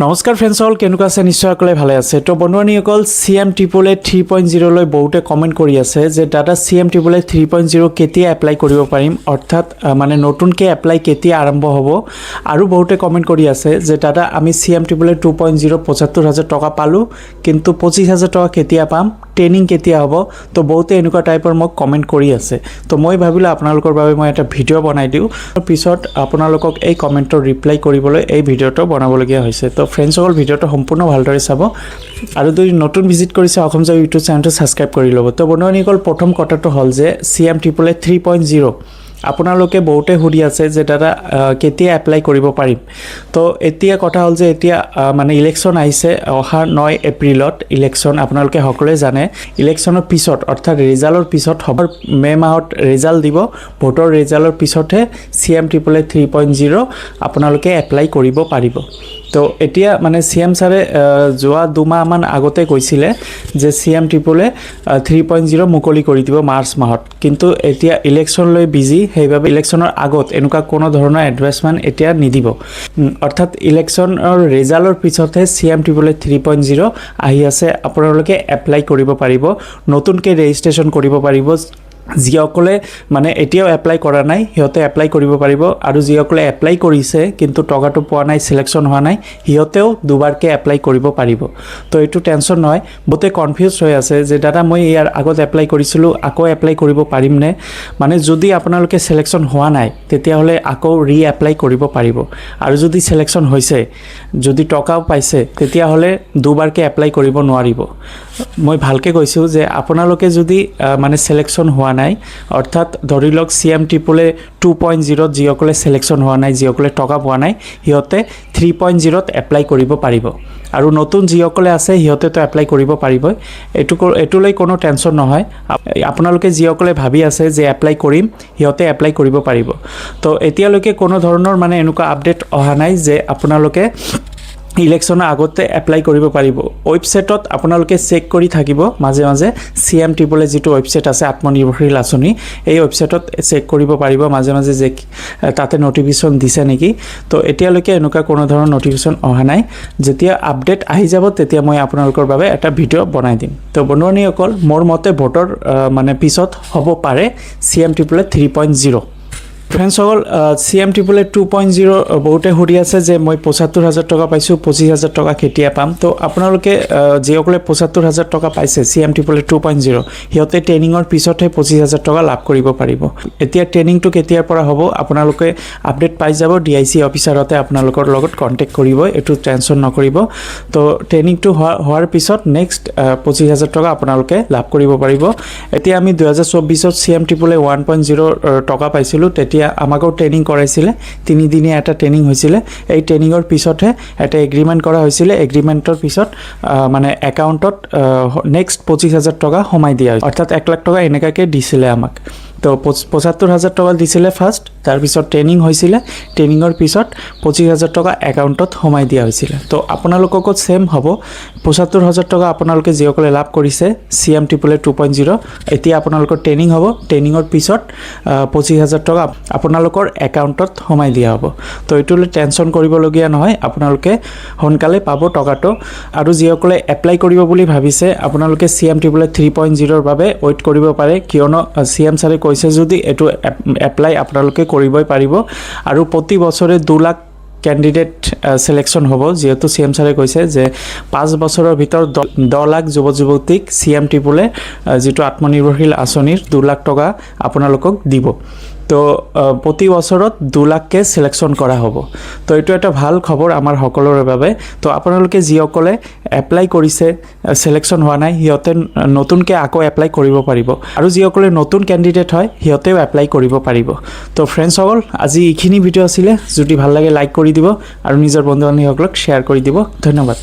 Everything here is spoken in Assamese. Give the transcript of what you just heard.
নমস্কাৰ ফ্ৰেণ্ডছসকল, কেনেকুৱা আছে? নিশ্চয় সকলোৱে ভালে আছে। তো বন্ধুবান্ধৱীসকল, CM AAA 3.0 লৈ বহুতে কমেণ্ট কৰি আছে যে দাদা CM AAA 3.0 কেতিয়া এপ্লাই কৰিব পাৰিম, অৰ্থাৎ মানে নতুনকৈ এপ্লাই কেতিয়া আৰম্ভ হ'ব। আৰু বহুতে কমেণ্ট কৰি আছে যে দাদা আমি CM AAA 2.0 75,000 টকা পালোঁ, কিন্তু 25,000 টকা কেতিয়া পাম, ট্ৰেইনিং কেতিয়া হ'ব। তো বহুতে এনেকুৱা টাইপৰ মোক কমেণ্ট কৰি আছে। তো মই ভাবিলোঁ আপোনালোকৰ বাবে মই এটা ভিডিঅ' বনাই দিওঁ, পিছত আপোনালোকক এই কমেণ্টৰ ৰিপ্লাই কৰিবলৈ এই ভিডিঅ'টো বনাবলগীয়া হৈছে। তো ফ্ৰেণ্ডছসকল, ভিডিঅ'টো সম্পূৰ্ণ ভালদৰে চাব আৰু যদি নতুন ভিজিট কৰিছে অসম জব ইউটিউব চেনেলটো ছাবস্ক্ৰাইব কৰি ল'ব। তো বন্ধুসকল, প্ৰথম কথাটো হ'ল যে CM AAA 3.0 আপোনালোকে বহুতে সুধি আছে যে দাদা কেতিয়া এপ্লাই কৰিব পাৰিম। তো এতিয়া কথা হ'ল যে এতিয়া মানে ইলেকশ্যন আহিছে, অহা 9 এপ্ৰিলত ইলেকশ্যন, আপোনালোকে সকলোৱে জানে। ইলেকশ্যনৰ পিছত অৰ্থাৎ ৰিজাল্টৰ পিছত হ'ব, মে' মাহত ৰিজাল্ট দিব, ভোটৰ ৰিজাল্টৰ পিছতহে CM AAA 3.0 আপোনালোকে এপ্লাই কৰিব পাৰিব। তো এতিয়া মানে CM ছাৰে যোৱা 2 মাহমান আগতে কৈছিলে যে CM AAA 3.0 মুকলি কৰি দিব মাৰ্চ মাহত, কিন্তু এতিয়া ইলেকশ্যন লৈ বিজি, সেইবাবে ইলেকশ্যনৰ আগত এনেকুৱা কোনো ধৰণৰ এডভাৰ্টাইজমেণ্ট এতিয়া নিদিব। অৰ্থাৎ ইলেকশ্যনৰ ৰিজাল্টৰ পিছতহে CM AAA 3.0 আহি আছে, আপোনালোকে এপ্লাই কৰিব পাৰিব, নতুনকৈ ৰেজিষ্ট্ৰেশ্যন কৰিব পাৰিব। যিসকলে মানে এতিয়াও এপ্লাই কৰা নাই সিহঁতে এপ্লাই কৰিব পাৰিব, আৰু যিসকলে এপ্লাই কৰিছে কিন্তু টকাটো পোৱা নাই, চিলেকশ্যন হোৱা নাই, সিহঁতেও দুবাৰকৈ এপ্লাই কৰিব পাৰিব। তো এইটো টেনশ্যন নহয়। বহুতে কনফিউজ হৈ আছে যে দাদা মই ইয়াৰ আগত এপ্লাই কৰিছিলোঁ, আকৌ এপ্লাই কৰিব পাৰিমনে। মানে যদি আপোনালোকে চিলেকশ্যন হোৱা নাই তেতিয়াহ'লে আকৌ এপ্লাই কৰিব পাৰিব, আৰু যদি চিলেকশ্যন হৈছে, যদি টকাও পাইছে, তেতিয়াহ'লে দুবাৰকৈ এপ্লাই কৰিব নোৱাৰিব। মই ভালকৈ কৈছোঁ যে আপোনালোকে যদি মানে চিলেকশ্যন হোৱা নাই, অৰ্থাৎ ধৰি লওক CM AAA 2.0 যিসকলে চিলেকশ্যন হোৱা নাই, যিসকলে টকা পোৱা নাই, সিহঁতে 3.0 এপ্লাই কৰিব পাৰিব, আৰু নতুন যিসকলে আছে সিহঁতেতো এপ্লাই কৰিব পাৰিবই। এইটোলৈ কোনো টেনশ্যন নহয়। আপোনালোকে যিসকলে ভাবি আছে যে এপ্লাই কৰিম, সিহঁতে এপ্লাই কৰিব পাৰিব। তো এতিয়ালৈকে কোনো ধৰণৰ মানে এনেকুৱা আপডেট অহা নাই যে আপোনালোকে ইলেকশ্যনৰ আগতে এপ্লাই কৰিব পাৰিব। ৱেবছাইটত আপোনালোকে চেক কৰি থাকিব মাজে মাজে, CM AAA যিটো ৱেবছাইট আছে আত্মনিৰ্ভৰশীল আঁচনি, এই ৱেবছাইটত চেক কৰিব পাৰিব মাজে মাজে যে তাতে নটিফিকেশ্যন দিছে নেকি। তো এতিয়ালৈকে এনেকুৱা কোনো ধৰণৰ নটিফিকেশ্যন অহা নাই। যেতিয়া আপডেট আহি যাব তেতিয়া মই আপোনালোকৰ বাবে এটা ভিডিঅ' বনাই দিম। তো বন্ধুসকল, মোৰ মতে ভোটৰ মানে পিছত হ'ব পাৰে CM AAA 3.0। ফ্ৰেণ্ডছসকল, CM AAA 2.0 বহুতে সুধি আছে যে মই 75,000 টকা পাইছোঁ, 25,000 টকা কেতিয়া পাম। তো আপোনালোকে যিসকলে 75,000 টকা পাইছে CM AAA 2.0, সিহঁতে ট্ৰেইনিঙৰ পিছতহে 25,000 টকা লাভ কৰিব পাৰিব। এতিয়া ট্ৰেইনিংটো কেতিয়াৰ পৰা হ'ব আপোনালোকে আপডেট পাই যাব, DIC অফিচাৰতে আপোনালোকৰ লগত কণ্টেক্ট কৰিব, এইটো টেনশ্যন নকৰিব। তো ট্ৰেইনিংটো হোৱাৰ পিছত নেক্সট 25,000 টকা আপোনালোকে লাভ কৰিব পাৰিব। এতিয়া আমি 2024ত CM AAA 1.0 টকা পাইছিলোঁ, তেতিয়া আমাকো ট্ৰেইনিং কৰাইছিলে, 3 দিনীয়া এটা ট্ৰেইনিং হৈছিলে। এই ট্ৰেইনিঙৰ পিছতহে এটা এগ্ৰিমেণ্ট কৰা হৈছিলে, এগ্ৰিমেণ্টৰ পিছত মানে একাউণ্টত নেক্সট 25,000 টকা সোমাই দিয়া হৈছিল, অৰ্থাৎ 1 লাখ টকা এনেকুৱাকৈ দিছিলে আমাক। তো 75,000 টকা দিছিলে ফাৰ্ষ্ট, তাৰপিছত ট্ৰেইনিং হৈছিলে, ট্ৰেইনিঙৰ পিছত 25,000 টকা একাউণ্টত সোমাই দিয়া হৈছিলে। তো আপোনালোককো ছেম হ'ব, 75,000 টকা আপোনালোকে যিসকলে লাভ কৰিছে CM AAA 2.0, এতিয়া আপোনালোকৰ ট্ৰেইনিং হ'ব, ট্ৰেইনিঙৰ পিছত 25,000 টকা আপোনালোকৰ একাউণ্টত সোমাই দিয়া হ'ব। তো এইটোলৈ টেনশ্যন কৰিবলগীয়া নহয়, আপোনালোকে সোনকালে পাব টকাটো। আৰু যিসকলে এপ্লাই কৰিব বুলি ভাবিছে আপোনালোকে CM AAA 3.0ৰ বাবে ৱেইট কৰিব পাৰে, কিয়নো CM ছাৰে কৈছে যদি এইটো এপ্লাই আপোনালোকে কৰিবই পাৰিব। আৰু প্ৰতি বছৰে 2 লাখ কেণ্ডিডেট চিলেকশ্যন হ'ব, যিহেতু CM ছাৰে কৈছে যে 5 বছৰৰ ভিতৰত 10 লাখ যুৱক যুৱতীক CM AAA যিটো আত্মনিৰ্ভৰশীল আঁচনিৰ 2 লাখ টকা আপোনালোকক দিব। তো প্ৰতি বছৰত 2 লাখকৈ চিলেকশ্যন কৰা হ'ব। তো এইটো এটা ভাল খবৰ আমাৰ সকলোৰে বাবে। তো আপোনালোকে যিসকলে এপ্লাই কৰিছে, চিলেকশ্যন হোৱা নাই, সিহঁতে নতুনকৈ আকৌ এপ্লাই কৰিব পাৰিব, আৰু যিসকলে নতুন কেণ্ডিডেট হয় সিহঁতেও এপ্লাই কৰিব পাৰিব। তো ফ্ৰেণ্ডছসকল, আজি এইখিনি ভিডিঅ' আছিলে। যদি ভাল লাগে লাইক কৰি দিব আৰু নিজৰ বন্ধু বান্ধৱীসকলক শ্বেয়াৰ কৰি দিব। ধন্যবাদ।